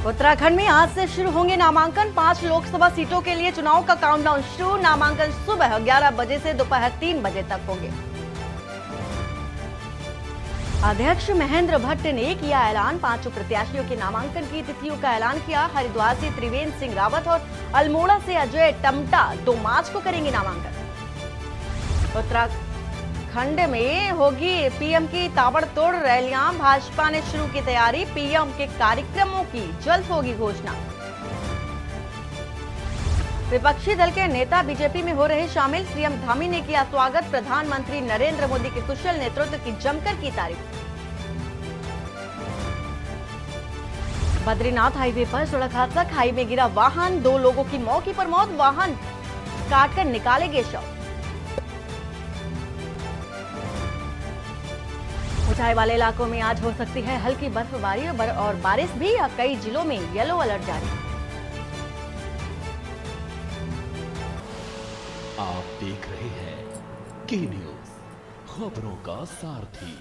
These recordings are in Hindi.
उत्तराखंड में आज से शुरू होंगे नामांकन। 5 लोकसभा सीटों के लिए चुनाव का काउंटडाउन शुरू। नामांकन सुबह 11 बजे से दोपहर 3 बजे तक होंगे। अध्यक्ष महेंद्र भट्ट ने किया ऐलान। 5 प्रत्याशियों के नामांकन की तिथियों का ऐलान किया। हरिद्वार से त्रिवेंद्र सिंह रावत और अल्मोड़ा से अजय टम्टा 2 मार्च को करेंगे नामांकन। उत्तराखंड में होगी पीएम की ताबड़तोड़ रैलियां। भाजपा ने शुरू की तैयारी। पीएम के कार्यक्रमों की जल्द होगी घोषणा। विपक्षी दल के नेता बीजेपी में हो रहे शामिल। सीएम धामी ने किया स्वागत। प्रधानमंत्री नरेंद्र मोदी के कुशल नेतृत्व की जमकर की तारीफ। बद्रीनाथ हाईवे पर सड़क हादसा। खाई में गिरा वाहन। 2 लोगों की मौके पर मौत। वाहन काटकर निकाले गए शव। ऊंचाई वाले इलाकों में आज हो सकती है हल्की बर्फबारी और बारिश भी। कई जिलों में येलो अलर्ट जारी। आप देख रहे हैं के न्यूज, खबरों का सारथी।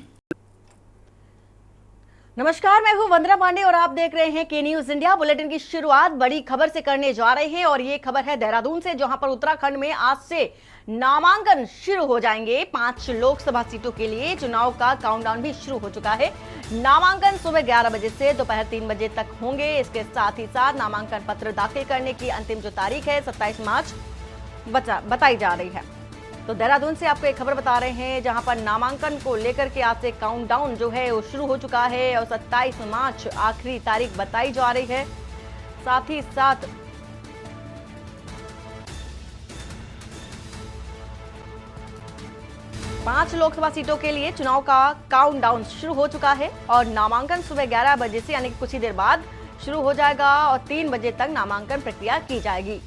नमस्कार, मैं हूं वंदना पांडे और आप देख रहे हैं के न्यूज इंडिया। बुलेटिन की शुरुआत बड़ी खबर से करने जा रहे हैं और ये खबर है देहरादून से, जहां पर उत्तराखंड में आज से नामांकन शुरू हो जाएंगे। 5 लोकसभा सीटों के लिए चुनाव का काउंटडाउन भी शुरू हो चुका है। नामांकन सुबह 11 बजे से दोपहर 3 बजे तक होंगे। इसके साथ ही साथ नामांकन पत्र दाखिल करने की अंतिम जो तारीख है 27 मार्च बताई जा रही है। तो देहरादून से आपको एक खबर बता रहे हैं, जहां पर नामांकन को लेकर के आज से काउंटडाउन जो है वो शुरू हो चुका है और 27 मार्च आखिरी तारीख बताई जा रही है। साथ ही साथ पांच लोकसभा सीटों के लिए चुनाव का काउंटडाउन शुरू हो चुका है और नामांकन सुबह 11 बजे से यानी कि कुछ ही देर बाद शुरू हो जाएगा और 3 बजे तक नामांकन प्रक्रिया की जाएगी।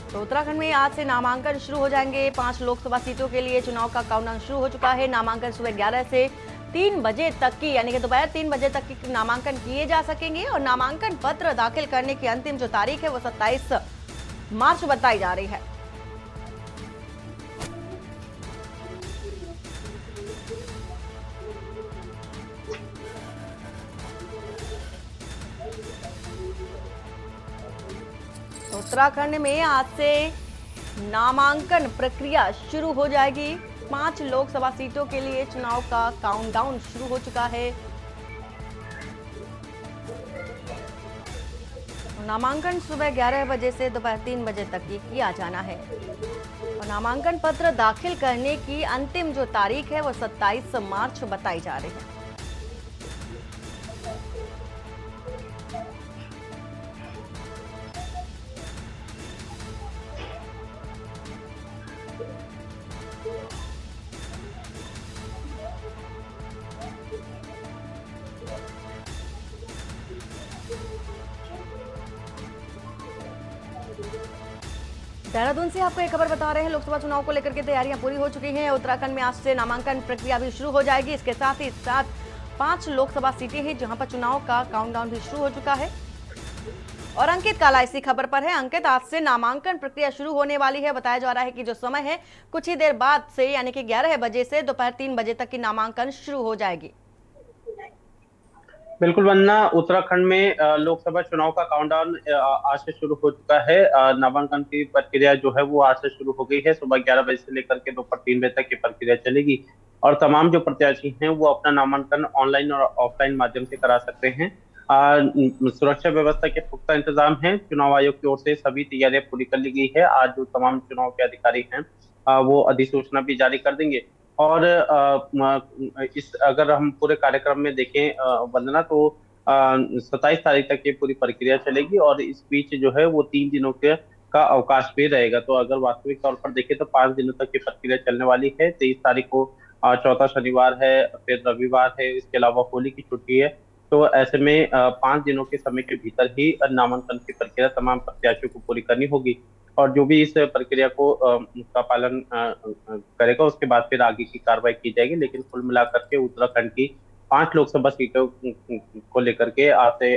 तो उत्तराखंड में आज से नामांकन शुरू हो जाएंगे। 5 लोकसभा सीटों के लिए चुनाव का काउंटडाउन शुरू हो चुका है। नामांकन सुबह 11 से 3 बजे तक की यानी कि दोपहर 3 बजे तक की नामांकन किए जा सकेंगे और नामांकन पत्र दाखिल करने की अंतिम जो तारीख है वो 27 मार्च बताई जा रही है। उत्तराखंड में आज से नामांकन प्रक्रिया शुरू हो जाएगी। 5 लोकसभा सीटों के लिए चुनाव का काउंटडाउन शुरू हो चुका है। नामांकन सुबह 11 बजे से दोपहर 3 बजे तक ही किया जाना है और नामांकन पत्र दाखिल करने की अंतिम जो तारीख है वो 27 मार्च बताई जा रही है। देहरादून से आपको एक खबर बता रहे हैं, लोकसभा चुनाव को लेकर के तैयारियां पूरी हो चुकी हैं। उत्तराखंड में आज से नामांकन प्रक्रिया भी शुरू हो जाएगी। इसके साथ ही साथ 5 लोकसभा सीटें हैं जहां पर चुनाव का काउंटडाउन भी शुरू हो चुका है। और अंकित काला इसी खबर पर है। अंकित, आज से नामांकन प्रक्रिया शुरू होने वाली है। बताया जा रहा है कि जो समय है कुछ ही देर बाद से यानी कि 11 बजे से दोपहर 3 बजे तक की नामांकन शुरू हो जाएगी। बिल्कुल वंदना, उत्तराखंड में लोकसभा चुनाव का काउंटडाउन आज से शुरू हो चुका है। नामांकन की प्रक्रिया जो है वो आज से शुरू हो गई है। सुबह 11 बजे से लेकर के दोपहर 3 बजे तक की प्रक्रिया चलेगी और तमाम जो प्रत्याशी हैं वो अपना नामांकन ऑनलाइन और ऑफलाइन माध्यम से करा सकते हैं। सुरक्षा व्यवस्था के पुख्ता इंतजाम हैं। चुनाव आयोग की ओर से सभी तैयारियां पूरी कर ली गई है। आज जो तमाम चुनाव के अधिकारी हैं वो अधिसूचना भी जारी कर देंगे। और इस अगर हम पूरे कार्यक्रम में देखें वंदना, तो 27 तारीख तक ये पूरी प्रक्रिया चलेगी और इस बीच जो है वो 3 दिनों के का अवकाश भी रहेगा। तो अगर वास्तविक तौर पर देखें तो 5 दिनों तक ये प्रक्रिया चलने वाली है। 23 तारीख को चौथा शनिवार है, फिर रविवार है, इसके अलावा होली की छुट्टी है। तो ऐसे में 5 दिनों के समय के भीतर ही नामांकन की प्रक्रिया तमाम प्रत्याशियों को पूरी करनी होगी और जो भी इस प्रक्रिया को का पालन करेगा उसके बाद फिर आगे की कार्रवाई की जाएगी। लेकिन कुल मिलाकर के उत्तराखंड की 5 लोकसभा सीटों को लेकर के आज से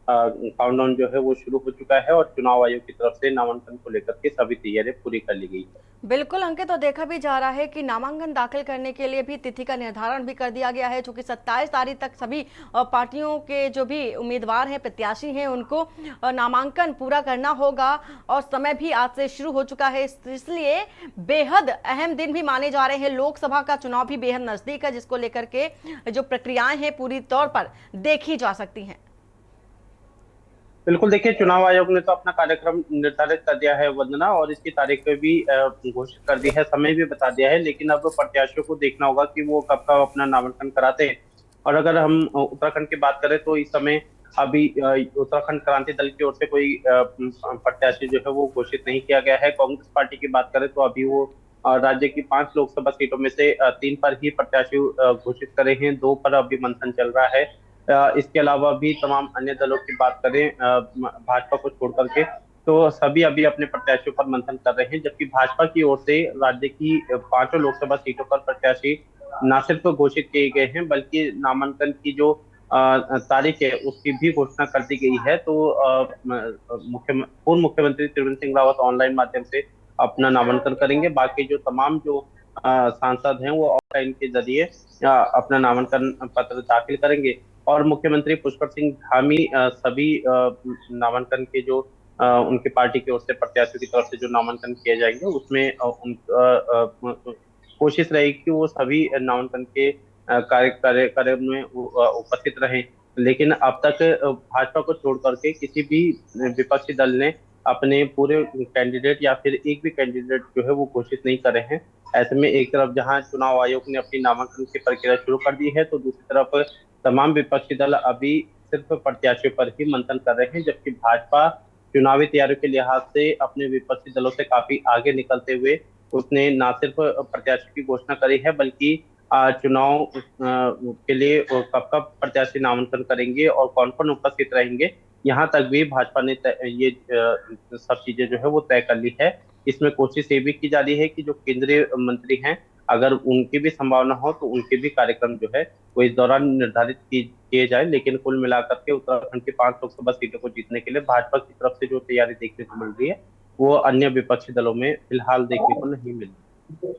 काउंटडाउन जो है वो शुरू हो चुका है और चुनाव आयोग की तरफ से नामांकन को लेकर के सभी तैयारियां पूरी कर ली गई है। बिल्कुल अंकित, तो देखा भी जा रहा है कि नामांकन दाखिल करने के लिए भी तिथि का निर्धारण भी कर दिया गया है, चूंकि 27 तारीख तक सभी पार्टियों के जो भी उम्मीदवार हैं, प्रत्याशी हैं, उनको नामांकन पूरा करना होगा और समय भी आज से शुरू हो चुका है। इसलिए बेहद अहम दिन भी माने जा रहे हैं। लोकसभा का चुनाव भी बेहद नजदीक है, जिसको लेकर के जो प्रक्रियाएं हैं पूरी तौर पर देखी जा सकती हैं। बिल्कुल, देखिए चुनाव आयोग ने तो अपना कार्यक्रम निर्धारित कर दिया है वंदना, और इसकी तारीख भी घोषित कर दी है, समय भी बता दिया है, लेकिन अब प्रत्याशियों को देखना होगा कि वो कब कब अपना नामांकन कराते हैं। और अगर हम उत्तराखंड की बात करें तो इस समय अभी उत्तराखंड क्रांति दल की ओर से कोई प्रत्याशी जो है वो घोषित नहीं किया गया है। कांग्रेस पार्टी की बात करें तो अभी वो राज्य की 5 लोकसभा सीटों में से 3 पर ही प्रत्याशी घोषित करे हैं, 2 पर अभी मंथन चल रहा है। इसके अलावा भी तमाम अन्य दलों की बात करें भाजपा को छोड़ करके, तो सभी अभी अपने प्रत्याशियों पर मंथन कर रहे हैं, जबकि भाजपा की ओर से राज्य की 5 लोकसभा सीटों पर प्रत्याशी न सिर्फ घोषित किए गए हैं बल्कि नामांकन की जो तारीख है उसकी भी घोषणा कर दी गई है। तो पूर्व मुख्यमंत्री त्रिवेंद्र सिंह रावत ऑनलाइन माध्यम से अपना नामांकन करेंगे। बाकी जो तमाम जो सांसद हैं वो ऑनलाइन के जरिए अपना नामांकन पत्र दाखिल करेंगे और मुख्यमंत्री पुष्कर सिंह धामी सभी नामांकन के जो उनकी पार्टी की ओर से प्रत्याशियों की तरफ से जो नामांकन किए जाएंगे उसमें कोशिश रहेगी कि वो सभी नामांकन के कार्य में उपस्थित रहें। लेकिन अब तक भाजपा को छोड़ करके किसी भी विपक्षी दल ने अपने पूरे कैंडिडेट या फिर एक भी कैंडिडेट जो है वो घोषित नहीं करे हैं। ऐसे में एक तरफ जहां चुनाव आयोग ने अपनी नामांकन की प्रक्रिया शुरू कर दी है, तो दूसरी तरफ तमाम विपक्षी दल अभी सिर्फ प्रत्याशियों पर ही मंथन कर रहे हैं, जबकि भाजपा चुनावी तैयारियों के लिहाज से अपने विपक्षी दलों से काफी आगे निकलते हुए उसने न सिर्फ प्रत्याशी की घोषणा करी है बल्कि चुनाव के लिए कब कब प्रत्याशी नामांकन करेंगे और कौन कौन उपस्थित रहेंगे, यहाँ तक भी भाजपा ने ये सब चीजें जो है वो तय कर ली है। इसमें कोशिश ये भी की जा रही है कि जो केंद्रीय मंत्री हैं अगर उनकी भी संभावना हो तो उनके भी कार्यक्रम जो है वो इस दौरान निर्धारित किए जाए। लेकिन कुल मिलाकर के उत्तराखंड की 5 लोकसभा सीटों को जीतने के लिए भाजपा की तरफ से जो तैयारी देखने को मिल रही है वो अन्य विपक्षी दलों में फिलहाल देखने को नहीं मिल रही।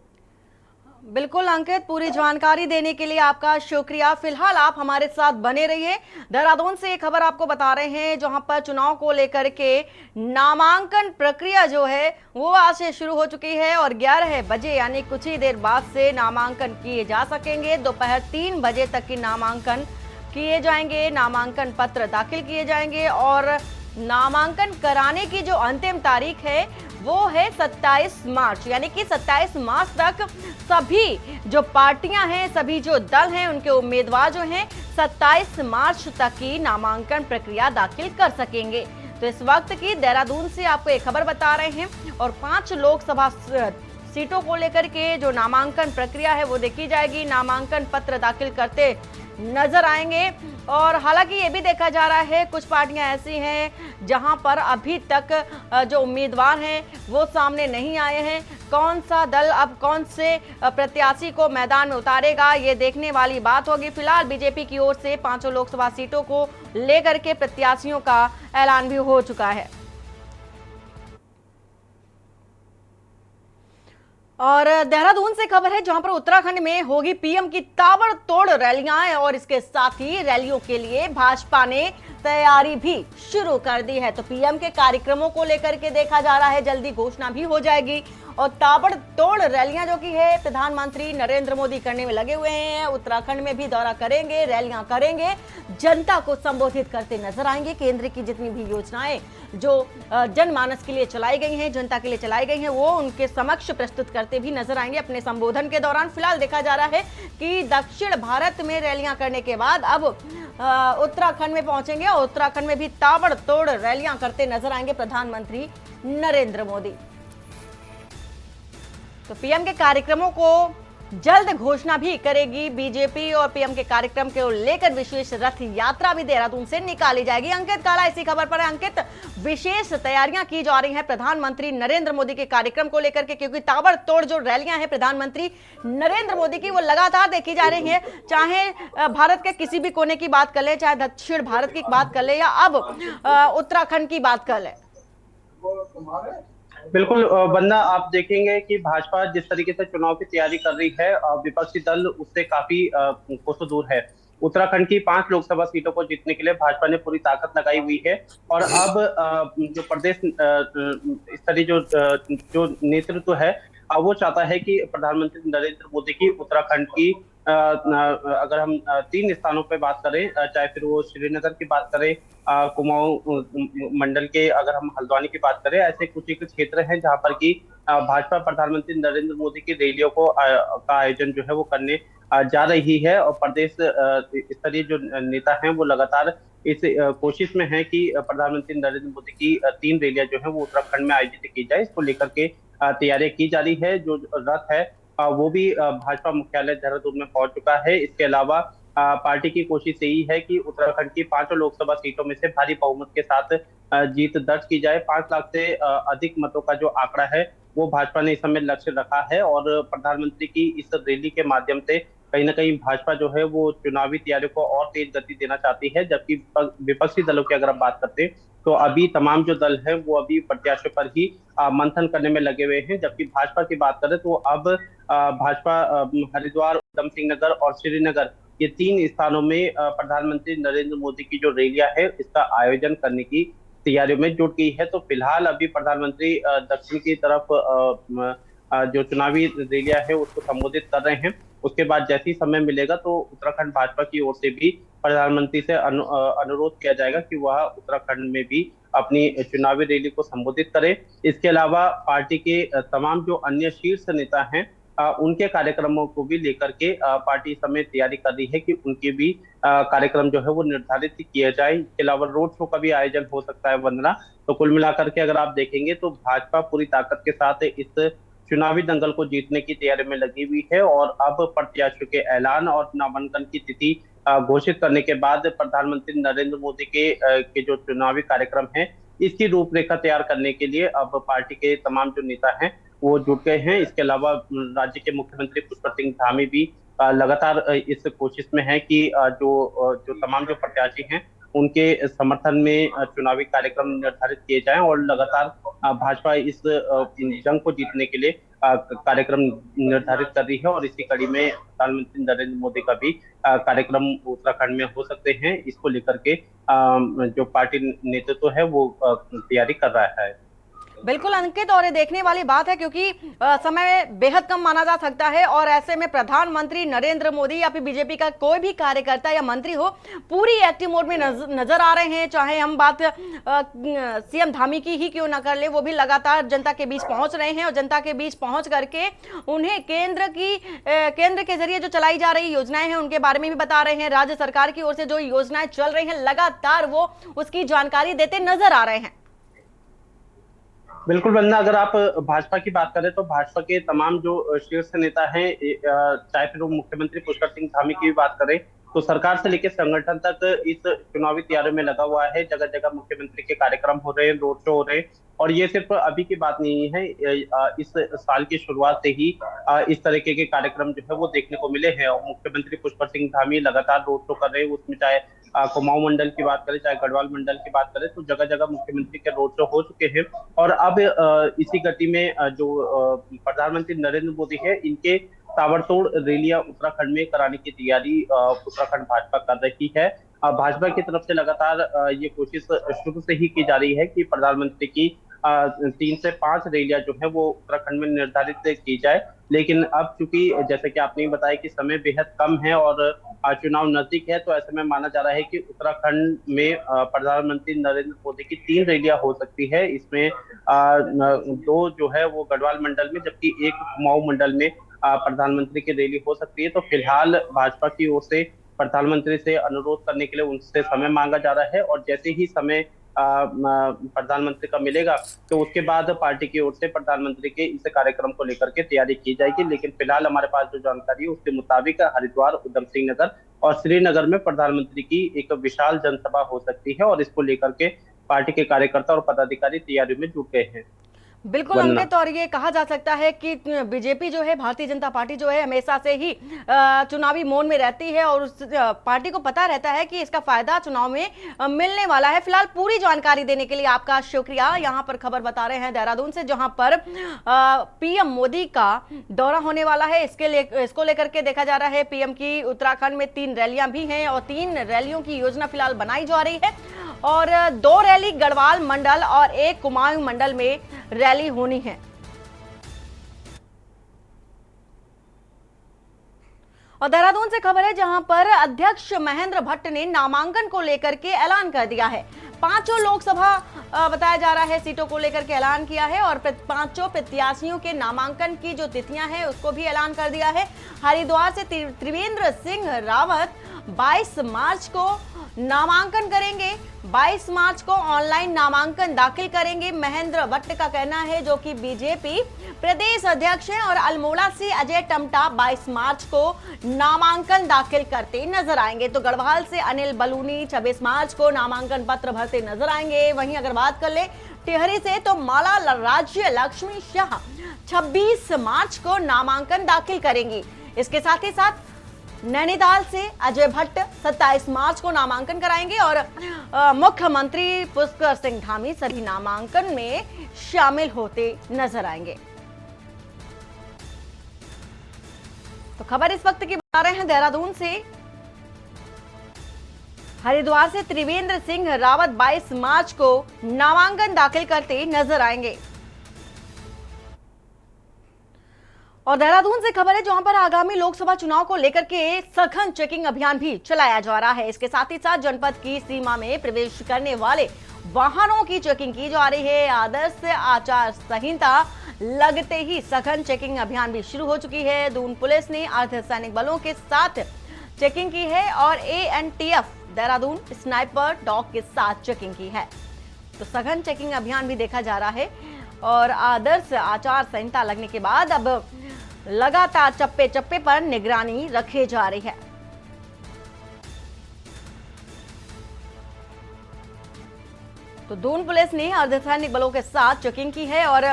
बिल्कुल अंकित, पूरी जानकारी देने के लिए आपका शुक्रिया। फिलहाल आप हमारे साथ बने रहिए। देहरादून से एक खबर आपको बता रहे हैं जहां पर चुनाव को लेकर के नामांकन प्रक्रिया जो है वो आज से शुरू हो चुकी है और 11 बजे यानी कुछ ही देर बाद से नामांकन किए जा सकेंगे। दोपहर 3 बजे तक की नामांकन किए जाएंगे, नामांकन पत्र दाखिल किए जाएंगे और नामांकन कराने की जो अंतिम तारीख है वो है 27 मार्च, यानी कि 27 मार्च तक सभी जो पार्टियां हैं, सभी जो दल हैं, उनके उम्मीदवार जो हैं 27 मार्च तक की नामांकन प्रक्रिया दाखिल कर सकेंगे। तो इस वक्त की देहरादून से आपको एक खबर बता रहे हैं और 5 लोकसभा सीटों को लेकर के जो नामांकन प्रक्रिया है वो देखी जाएगी। नामांकन पत्र दाखिल करते नजर आएंगे और हालांकि ये भी देखा जा रहा है कुछ पार्टियां ऐसी हैं जहां पर अभी तक जो उम्मीदवार हैं वो सामने नहीं आए हैं। कौन सा दल अब कौन से प्रत्याशी को मैदान में उतारेगा ये देखने वाली बात होगी। फिलहाल बीजेपी की ओर से 5 लोकसभा सीटों को लेकर के प्रत्याशियों का ऐलान भी हो चुका है। और देहरादून से खबर है जहां पर उत्तराखंड में होगी पीएम की ताबड़तोड़ रैलियां और इसके साथ ही रैलियों के लिए भाजपा ने तैयारी भी शुरू कर दी है। तो पीएम के कार्यक्रमों को लेकर के देखा जा रहा है जल्दी घोषणा भी हो जाएगी और ताबड़तोड़ रैलियां जो की है प्रधानमंत्री नरेंद्र मोदी करने में लगे हुए हैं। उत्तराखंड में भी दौरा करेंगे, रैलियां करेंगे, जनता को संबोधित करते नजर आएंगे। केंद्र की जितनी भी योजनाएं जो जनमानस के लिए चलाई गई हैं, जनता के लिए चलाई गई हैं, वो उनके समक्ष प्रस्तुत करते भी नजर आएंगे अपने संबोधन के दौरान। फिलहाल देखा जा रहा है कि दक्षिण भारत में रैलियां करने के बाद अब उत्तराखंड में पहुंचेंगे और उत्तराखंड में भी ताबड़तोड़ रैलियां करते नजर आएंगे प्रधानमंत्री नरेंद्र मोदी। तो पीएम के कार्यक्रमों को जल्द घोषणा भी करेगी। बीजेपी और पीएम के कार्यक्रम को लेकर विशेष रथ यात्रा भी देहरादून से निकाली जाएगी। अंकित काला इसी खबर पर है। अंकित, विशेष तैयारियां की जा रही हैं प्रधानमंत्री नरेंद्र मोदी के कार्यक्रम को लेकर के, क्योंकि ताबड़तोड़ जो रैलियां हैं प्रधानमंत्री नरेंद्र मोदी की वो लगातार देखी जा रही है। चाहे भारत के किसी भी कोने की बात कर ले, चाहे दक्षिण भारत की बात कर ले या अब उत्तराखंड की बात कर ले। बिल्कुल वंदना, आप देखेंगे कि भाजपा जिस तरीके से चुनाव की तैयारी कर रही है, विपक्षी दल उससे काफी कोसों दूर है। उत्तराखंड की 5 लोकसभा सीटों को जीतने के लिए भाजपा ने पूरी ताकत लगाई हुई है और अब जो प्रदेश स्तरीय जो नेतृत्व है, वो चाहता है कि प्रधानमंत्री नरेंद्र मोदी की उत्तराखंड की अगर हम 3 स्थानों पर बात करें, चाहे फिर वो श्रीनगर की बात करें, कुमाऊं मंडल के अगर हम हल्द्वानी की बात करें, ऐसे कुछ एक क्षेत्र हैं जहां पर की भाजपा प्रधानमंत्री नरेंद्र मोदी की रैलियों का आयोजन जो है वो करने जा रही है। और प्रदेश स्तरीय जो नेता हैं वो लगातार इस कोशिश में है कि प्रधानमंत्री नरेंद्र मोदी की 3 रैलियां जो है वो उत्तराखंड में आयोजित की जाए। इसको लेकर के तैयारियां की जा रही है। जो रथ है वो भी भाजपा मुख्यालय देहरादून में पहुंच चुका है। इसके अलावा पार्टी की कोशिश यही है कि उत्तराखंड की 5 लोकसभा सीटों में से भारी बहुमत के साथ जीत दर्ज की जाए। 5 लाख से अधिक मतों का जो आंकड़ा है वो भाजपा ने इस समय लक्ष्य रखा है और प्रधानमंत्री की इस रैली के माध्यम से कहीं ना कहीं भाजपा जो है वो चुनावी तैयारियों को और तेज गति देना चाहती है। जबकि विपक्षी दलों की अगर हम बात करते हैं तो अभी तमाम जो दल है वो अभी प्रत्याशियों पर ही मंथन करने में लगे हुए हैं। जबकि भाजपा की बात करें तो अब भाजपा हरिद्वार, उधम सिंह नगर और श्रीनगर, ये 3 स्थानों में प्रधानमंत्री नरेंद्र मोदी की जो रैलियां है इसका आयोजन करने की तैयारियों में जुट गई है। तो फिलहाल अभी प्रधानमंत्री दक्षिण की तरफ जो चुनावी रैलियां है उसको संबोधित कर रहे हैं। उसके बाद जैसे ही समय मिलेगा तो उत्तराखंड भाजपा की ओर से भी प्रधानमंत्री से अनुरोध किया जाएगा कि वह उत्तराखंड में भी अपनी चुनावी रैली को संबोधित करे। इसके अलावा पार्टी के तमाम जो अन्य शीर्ष नेता हैं उनके कार्यक्रमों को भी लेकर के पार्टी इस समय तैयारी कर रही है कि उनके भी कार्यक्रम जो है वो निर्धारित किया जाए। इसके अलावा रोड शो का भी आयोजन हो सकता है वंदना। तो कुल मिलाकर के अगर आप देखेंगे तो भाजपा पूरी ताकत के साथ इस चुनावी दंगल को जीतने की तैयारी में लगी हुई है और अब प्रत्याशियों के ऐलान और नामांकन की तिथि घोषित करने के बाद प्रधानमंत्री नरेंद्र मोदी के जो चुनावी कार्यक्रम है इसकी रूपरेखा तैयार करने के लिए अब पार्टी के तमाम जो नेता हैं वो जुट गए हैं। इसके अलावा राज्य के मुख्यमंत्री पुष्कर सिंह धामी भी लगातार इस कोशिश में है कि जो तमाम जो प्रत्याशी हैं उनके समर्थन में चुनावी कार्यक्रम निर्धारित किए जाएं और लगातार भाजपा इस जंग को जीतने के लिए कार्यक्रम निर्धारित कर रही है। और इसी कड़ी में प्रधानमंत्री नरेंद्र मोदी का भी कार्यक्रम उत्तराखंड में हो सकते हैं। इसको लेकर के जो पार्टी नेतृत्व है वो तैयारी कर रहा है। बिल्कुल अंकित, और ये देखने वाली बात है क्योंकि समय बेहद कम माना जा सकता है और ऐसे में प्रधानमंत्री नरेंद्र मोदी या फिर बीजेपी का कोई भी कार्यकर्ता या मंत्री हो पूरी एक्टिव मोड में नजर आ रहे हैं। चाहे हम बात सीएम धामी की ही क्यों ना कर ले, वो भी लगातार जनता के बीच पहुंच रहे हैं और जनता के बीच पहुंच करके उन्हें केंद्र के जरिए जो चलाई जा रही योजनाएं हैं उनके बारे में भी बता रहे हैं। राज्य सरकार की ओर से जो योजनाएं चल रही हैं लगातार वो उसकी जानकारी देते नजर आ रहे हैं। बिल्कुल वंदना, अगर आप भाजपा की बात करें तो भाजपा के तमाम जो शीर्ष नेता हैं, चाहे फिर वो मुख्यमंत्री पुष्कर सिंह धामी की भी बात करें तो सरकार से लेकर संगठन तक इस चुनावी तैयारी में लगा हुआ है। जगह जगह मुख्यमंत्री के कार्यक्रम हो रहे हैं, रोड शो हो रहे हैं। और ये सिर्फ अभी की बात नहीं है, इस साल की शुरुआत से ही इस तरीके के कार्यक्रम जो है वो देखने को मिले हैं। और मुख्यमंत्री पुष्कर सिंह धामी लगातार रोड शो कर रहे हैं। उसमें चाहे कुमाऊं मंडल की बात करें, चाहे गढ़वाल मंडल की बात करें, तो जगह जगह मुख्यमंत्री के रोड शो हो चुके हैं। और अब इसी गति में जो प्रधानमंत्री नरेंद्र मोदी है इनके ताबड़तोड़ रैलियां उत्तराखंड में कराने की तैयारी उत्तराखंड भाजपा कर रही है। भाजपा की तरफ से लगातार ये कोशिश शुरू से ही की जा रही है कि प्रधानमंत्री की 3 से 5 रैलियां जो है वो उत्तराखंड में निर्धारित की जाए। लेकिन अब चूंकि जैसे कि आपने बताया कि समय बेहद कम है और चुनाव नजदीक है, तो ऐसे में माना जा रहा है कि उत्तराखंड में प्रधानमंत्री नरेंद्र मोदी की 3 रैलियां हो सकती है। इसमें 2 जो है वो गढ़वाल मंडल में, जबकि 1 कुमाऊं मंडल में प्रधानमंत्री की रैली हो सकती है। तो फिलहाल भाजपा की ओर से प्रधानमंत्री से अनुरोध करने के लिए उनसे समय मांगा जा रहा है और जैसे ही समय प्रधानमंत्री का मिलेगा, तो उसके बाद पार्टी की ओर से प्रधानमंत्री के इस कार्यक्रम को लेकर के तैयारी की जाएगी। लेकिन फिलहाल हमारे पास जो जानकारी है उसके मुताबिक हरिद्वार, उधम सिंह नगर और श्रीनगर में प्रधानमंत्री की एक विशाल जनसभा हो सकती है, और इसको लेकर के पार्टी के कार्यकर्ता और पदाधिकारी तैयारी में जुट गए हैं। बिल्कुल अंकित, और ये कहा जा सकता है कि बीजेपी जो है, भारतीय जनता पार्टी जो है, हमेशा से ही चुनावी मोड में रहती है और उस पार्टी को पता रहता है कि इसका फायदा चुनाव में मिलने वाला है। फिलहाल पूरी जानकारी देने के लिए आपका शुक्रिया। यहाँ पर खबर बता रहे हैं देहरादून से, जहां पर पीएम मोदी का दौरा होने वाला है। इसको लेकर के देखा जा रहा है पीएम की उत्तराखंड में 3 रैलियां भी हैं और 3 रैलियों की योजना फिलहाल बनाई जा रही है, और 2 रैली गढ़वाल मंडल और 1 कुमाऊं मंडल में रैली होनी है। और देहरादून से खबर है जहां पर अध्यक्ष महेंद्र भट्ट ने नामांकन को लेकर के ऐलान कर दिया है। 5 लोकसभा बताया जा रहा है सीटों को लेकर के ऐलान किया है, और 5 प्रत्याशियों के नामांकन की जो तिथियां हैं उसको भी ऐलान कर दिया है। हरिद्वार से त्रिवेंद्र सिंह रावत 22 मार्च को नामांकन करेंगे, 22 मार्च को ऑनलाइन नामांकन दाखिल करेंगे। महेंद्र भट्ट का कहना है, जो कि बीजेपी प्रदेश अध्यक्ष हैं, और अल्मोड़ा से अजय टमटा 22 मार्च को नामांकन दाखिल करते नजर आएंगे। तो गढ़वाल से अनिल बलूनी 26 मार्च को नामांकन पत्र भरते नजर आएंगे। वहीं अगर बात कर ले टिहरी से, तो माला राज्य लक्ष्मी शाह 26 मार्च को नामांकन दाखिल करेंगी। इसके साथ ही साथ नैनीताल से अजय भट्ट 27 मार्च को नामांकन कराएंगे, और मुख्यमंत्री पुष्कर सिंह धामी सभी नामांकन में शामिल होते नजर आएंगे। तो खबर इस वक्त की बता रहे हैं देहरादून से। हरिद्वार से त्रिवेंद्र सिंह रावत 22 मार्च को नामांकन दाखिल करते नजर आएंगे। और देहरादून से खबर है जहां पर आगामी लोकसभा चुनाव को लेकर के सघन चेकिंग अभियान भी चलाया जा रहा है। इसके साथ ही साथ जनपद की सीमा में प्रवेश करने वाले वाहनों की चेकिंग की जा रही है। आदर्श आचार संहिता लगते ही सघन चेकिंग अभियान भी शुरू हो चुकी है। दून पुलिस ने अर्धसैनिक बलों के साथ चेकिंग की है, और ANTF देहरादून स्नाइपर डॉग के साथ चेकिंग की है। तो सघन चेकिंग अभियान भी देखा जा रहा है, और आदर्श आचार संहिता लगने के बाद अब लगातार चप्पे चप्पे पर निगरानी रखी जा रही है। तो दून पुलिस ने अर्धसैनिक बलों के साथ चेकिंग की है, और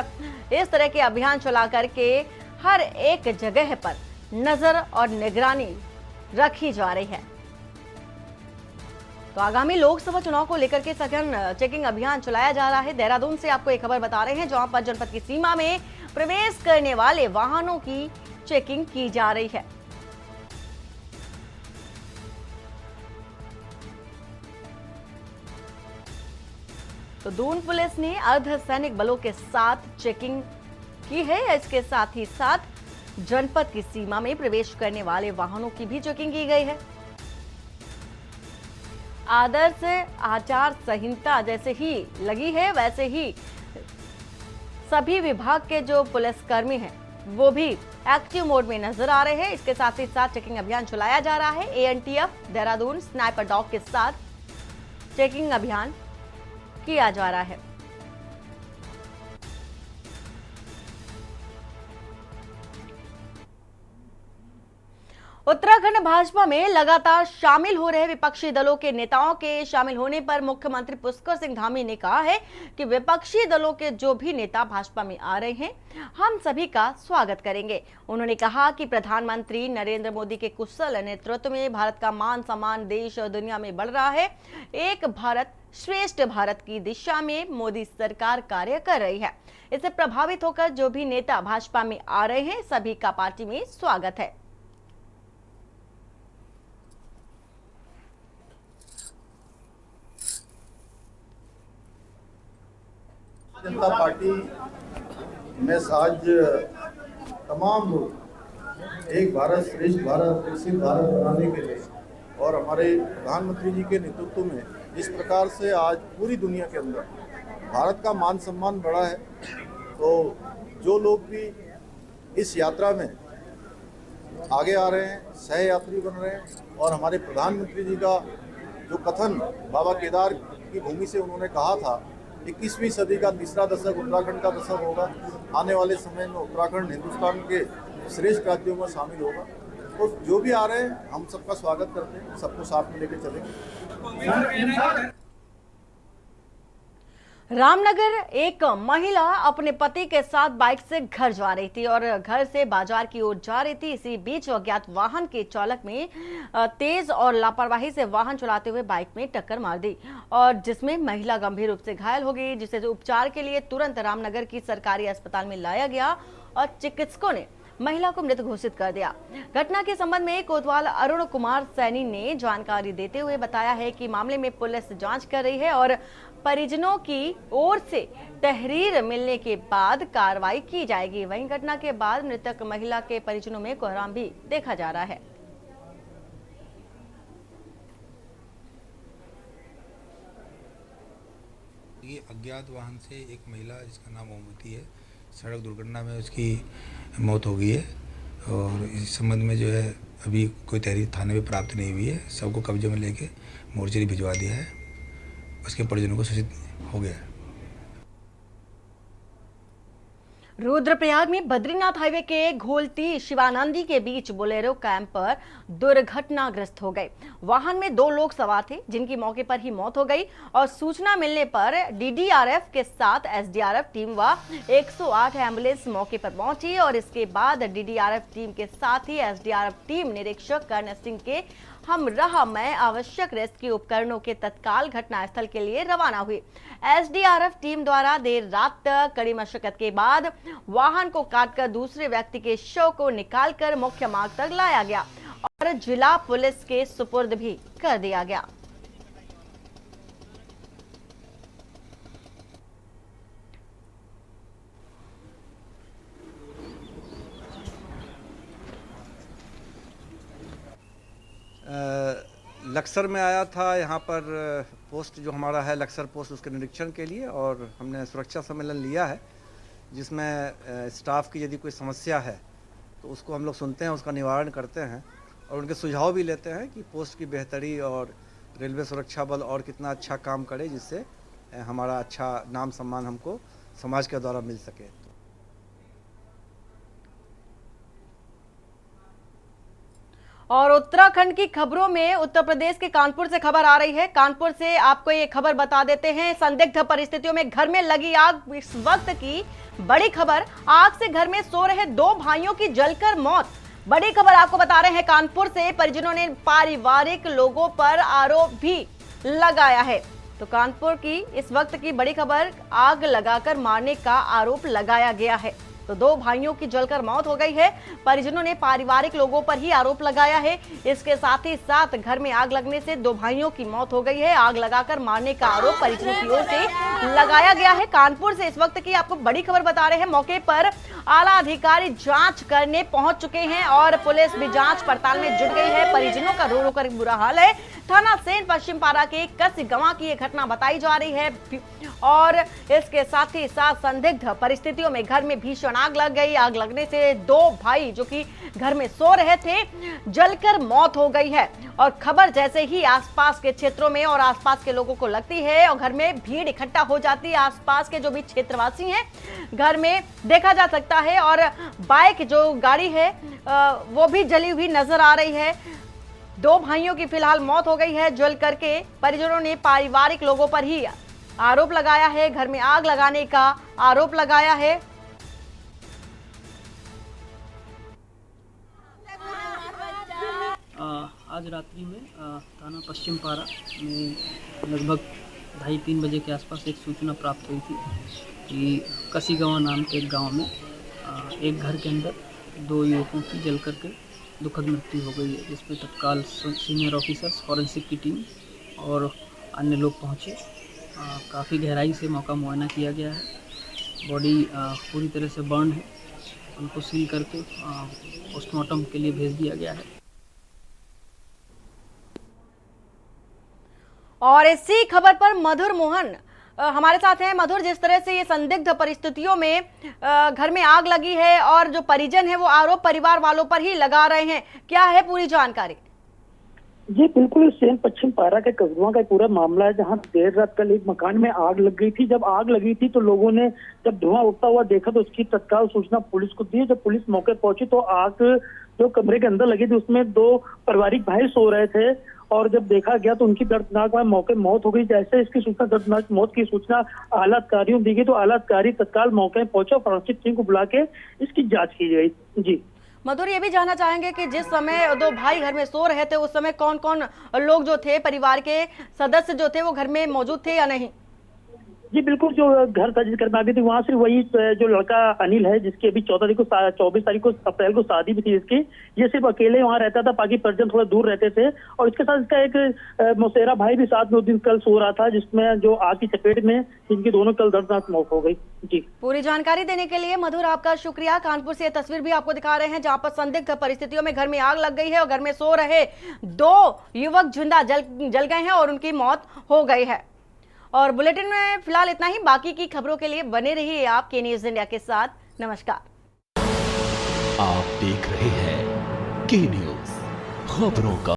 इस तरह के अभियान चला करके हर एक जगह पर नजर और निगरानी रखी जा रही है। तो आगामी लोकसभा चुनाव को लेकर के सघन चेकिंग अभियान चलाया जा रहा है। देहरादून से आपको एक खबर बता रहे हैं जहां पर जनपद की सीमा में प्रवेश करने वाले वाहनों की चेकिंग की जा रही है। तो दून पुलिस ने अर्धसैनिक बलों के साथ चेकिंग की है। इसके साथ ही साथ जनपद की सीमा में प्रवेश करने वाले वाहनों की भी चेकिंग की गई है। आदर्श आचार संहिता जैसे ही लगी है, वैसे ही सभी विभाग के जो पुलिसकर्मी हैं वो भी एक्टिव मोड में नजर आ रहे हैं। इसके साथ ही साथ चेकिंग अभियान चलाया जा रहा है। ANTF देहरादून स्नाइपर डॉग के साथ चेकिंग अभियान किया जा रहा है। उत्तराखंड भाजपा में लगातार शामिल हो रहे विपक्षी दलों के नेताओं के शामिल होने पर मुख्यमंत्री पुष्कर सिंह धामी ने कहा है कि विपक्षी दलों के जो भी नेता भाजपा में आ रहे हैं, हम सभी का स्वागत करेंगे। उन्होंने कहा कि प्रधानमंत्री नरेंद्र मोदी के कुशल नेतृत्व में भारत का मान सम्मान देश और दुनिया में बढ़ रहा है। एक भारत श्रेष्ठ भारत की दिशा में मोदी सरकार कार्य कर रही है। इससे प्रभावित होकर जो भी नेता भाजपा में आ रहे हैं, सभी का पार्टी में स्वागत है। जनता पार्टी में आज तमाम लोग एक भारत श्रेष्ठ भारत विकसित भारत बनाने के लिए और हमारे प्रधानमंत्री जी के नेतृत्व में जिस प्रकार से आज पूरी दुनिया के अंदर भारत का मान सम्मान बढ़ा है, तो जो लोग भी इस यात्रा में आगे आ रहे हैं, सह यात्री बन रहे हैं, और हमारे प्रधानमंत्री जी का जो कथन बाबा केदार की भूमि से उन्होंने कहा था 21वीं सदी का तीसरा दशक उत्तराखंड का दशक होगा। आने वाले समय में उत्तराखंड हिंदुस्तान के श्रेष्ठ राज्यों में शामिल होगा। तो जो भी आ रहे हैं हम सबका स्वागत करते हैं, सबको साथ में लेकर चलेंगे। रामनगर एक महिला अपने पति के साथ बाइक से घर जा रही थी और घर से बाजार की ओर जा रही थी। इसी बीच अज्ञात वाहन के चालक में तेज और लापरवाही से वाहन चलाते हुए बाइक में टक्कर मार दी और जिसमें महिला गंभीर रूप से घायल हो गई, जिसे उपचार के लिए तुरंत रामनगर की सरकारी अस्पताल में लाया गया और चिकित्सकों ने महिला को मृत घोषित कर दिया। घटना के संबंध में कोतवाल अरुण कुमार सैनी ने जानकारी देते हुए बताया है कि मामले में पुलिस जांच कर रही है और परिजनों की ओर से तहरीर मिलने के बाद कार्रवाई की जाएगी। वहीं घटना के बाद मृतक महिला के परिजनों में कोहराम भी देखा जा रहा है। ये अज्ञात वाहन से एक महिला जिसका नाम ओमवती है, सड़क दुर्घटना में उसकी मौत हो गई है और इस संबंध में जो है अभी कोई तहरीर थाने में प्राप्त नहीं हुई है। सबको कब्जे में लेके मोर्चरी भिजवा दिया है, उसके परिजनों को सूचित हो गया है। रुद्रप्रयाग में बद्रीनाथ हाईवे के घोलती शिवानंदी के बीच बोलेरो कैंपर दुर्घटनाग्रस्त हो गए। वाहन में 2 लोग सवार थे जिनकी मौके पर ही मौत हो गई और सूचना मिलने पर डीडीआरएफ के साथ एसडीआरएफ टीम व 108 एम्बुलेंस मौके पर पहुंची और इसके बाद डीडीआरएफ टीम के साथ ही एसडीआरएफ टीम निरीक्षक कर्ण सिंह के हमराह में आवश्यक रेस्क्यू उपकरणों के तत्काल घटनास्थल के लिए रवाना हुई। एसडीआरएफ टीम द्वारा देर रात तक कड़ी मशक्कत के बाद वाहन को काटकर दूसरे व्यक्ति के शव को निकालकर मुख्य मार्ग तक लाया गया और जिला पुलिस के सुपुर्द भी कर दिया गया। लक्सर में आया था, यहाँ पर पोस्ट जो हमारा है लक्सर पोस्ट, उसके निरीक्षण के लिए, और हमने सुरक्षा सम्मेलन लिया है जिसमें स्टाफ की यदि कोई समस्या है तो उसको हम लोग सुनते हैं, उसका निवारण करते हैं और उनके सुझाव भी लेते हैं कि पोस्ट की बेहतरी और रेलवे सुरक्षा बल और कितना अच्छा काम करे जिससे हमारा अच्छा नाम सम्मान हमको समाज के द्वारा मिल सके। और उत्तराखंड की खबरों में उत्तर प्रदेश के कानपुर से खबर आ रही है। कानपुर से आपको ये खबर बता देते हैं। संदिग्ध परिस्थितियों में घर में लगी आग, इस वक्त की बड़ी खबर। आग से घर में सो रहे 2 भाइयों की जलकर मौत। बड़ी खबर आपको बता रहे हैं कानपुर से। परिजनों ने पारिवारिक लोगों पर आरोप भी लगाया है। तो कानपुर की इस वक्त की बड़ी खबर, आग लगाकर मारने का आरोप लगाया गया है। तो 2 भाइयों की जलकर मौत हो गई है। परिजनों ने पारिवारिक लोगों पर ही आरोप लगाया है। इसके साथ ही साथ घर में आग लगने से 2 भाइयों की मौत हो गई है। आग लगाकर मारने का आरोप परिजनों की ओर से लगाया गया है। कानपुर से इस वक्त की आपको बड़ी खबर बता रहे हैं। मौके पर आला अधिकारी जांच करने पहुंच चुके हैं और पुलिस भी जांच पड़ताल में जुट गई है। परिजनों का रो रो कर बुरा हाल है। थाना सेन पश्चिम पारा के कसीगवां की यह घटना बताई जा रही है और इसके साथ ही साथ संदिग्ध परिस्थितियों में घर में भीषण आग लग गई। आग लगने से 2 भाई जो कि घर में सो रहे थे, जलकर मौत हो गई है। और खबर जैसे ही आसपास के क्षेत्रों में और आसपास के लोगों को लगती है और घर में भीड़ इकट्ठा हो जाती है, आसपास के जो भी क्षेत्रवासी हैं घर में देखा जा सकता है। और बाइक जो गाड़ी है वो भी जली हुई नजर आ रही है। 2 भाइयों की फिलहाल मौत हो गई है जल करके। परिजनों ने पारिवारिक लोगों पर ही आरोप लगाया है, घर में आग लगाने का आरोप लगाया है। आज रात्रि में थाना पश्चिम पारा में लगभग 2:30-3 बजे के आसपास एक सूचना प्राप्त हुई थी कि कसीगवां नाम के एक गांव में एक घर के अंदर 2 युवकों की जल करके दुखद मृत्यु हो गई है, जिसमें तत्काल सीनियर ऑफिसर्स, फॉरेंसिक की टीम और अन्य लोग पहुंचे। काफ़ी गहराई से मौका मुआयना किया गया है। बॉडी पूरी तरह से बर्न है, उनको सील करके पोस्टमार्टम के लिए भेज दिया गया है। और इसी खबर पर मधुर मोहन हमारे साथ हैं। मधुर, जिस तरह से ये संदिग्ध परिस्थितियों में घर में आग लगी है और जो परिजन है वो आरोप परिवार वालों पर ही लगा रहे हैं, क्या है पूरी जानकारी? ये बिल्कुल सेम पश्चिम पारा के कस्बा का पूरा मामला है, जहां देर रात कल एक मकान में आग लग गई थी। जब आग लगी थी तो लोगों ने जब धुआं उठता हुआ देखा तो उसकी तत्काल सूचना पुलिस को दी। जब पुलिस मौके पहुंची तो आग जो कमरे के अंदर लगी थी उसमें 2 पारिवारिक भाई सो रहे थे, और जब देखा गया तो उनकी दर्दनाक मौके मौत हो गई। जैसे इसकी सूचना दर्दनाक मौत की सूचना आला अधिकारियों दी गई तो आला अधिकारी तत्काल मौके में पहुंचे और फॉरेंसिक टीम को बुला के इसकी जांच की गई। जी मधुर, ये भी जानना चाहेंगे कि जिस समय 2 भाई घर में सो रहे थे उस समय कौन कौन लोग जो थे, परिवार के सदस्य जो थे, वो घर में मौजूद थे या नहीं? जी बिल्कुल, जो घर था जिस घर में आगे थी वहाँ सिर्फ वही जो लड़का अनिल है जिसकी अभी 24 तारीख को अप्रैल को शादी भी थी इसकी, ये सिर्फ अकेले वहाँ रहता था, बाकी परिजन थोड़ा दूर रहते थे। और इसके साथ इसका एक मौसेरा भाई भी साथ में उस दिन कल सो रहा था, जिसमें जो आग की चपेट में इनकी दोनों कल दर्दनाक मौत हो गई। जी पूरी जानकारी देने के लिए मधुर आपका शुक्रिया। कानपुर से ये तस्वीर भी आपको दिखा रहे हैं जहां पर संदिग्ध परिस्थितियों में घर में आग लग गई है और घर में सो रहे 2 युवक जिंदा जल गए हैं और उनकी मौत हो गई है। और बुलेटिन में फिलहाल इतना ही। बाकी की खबरों के लिए बने रहिए आप के न्यूज इंडिया के साथ। नमस्कार। आप देख रहे हैं के न्यूज, खबरों का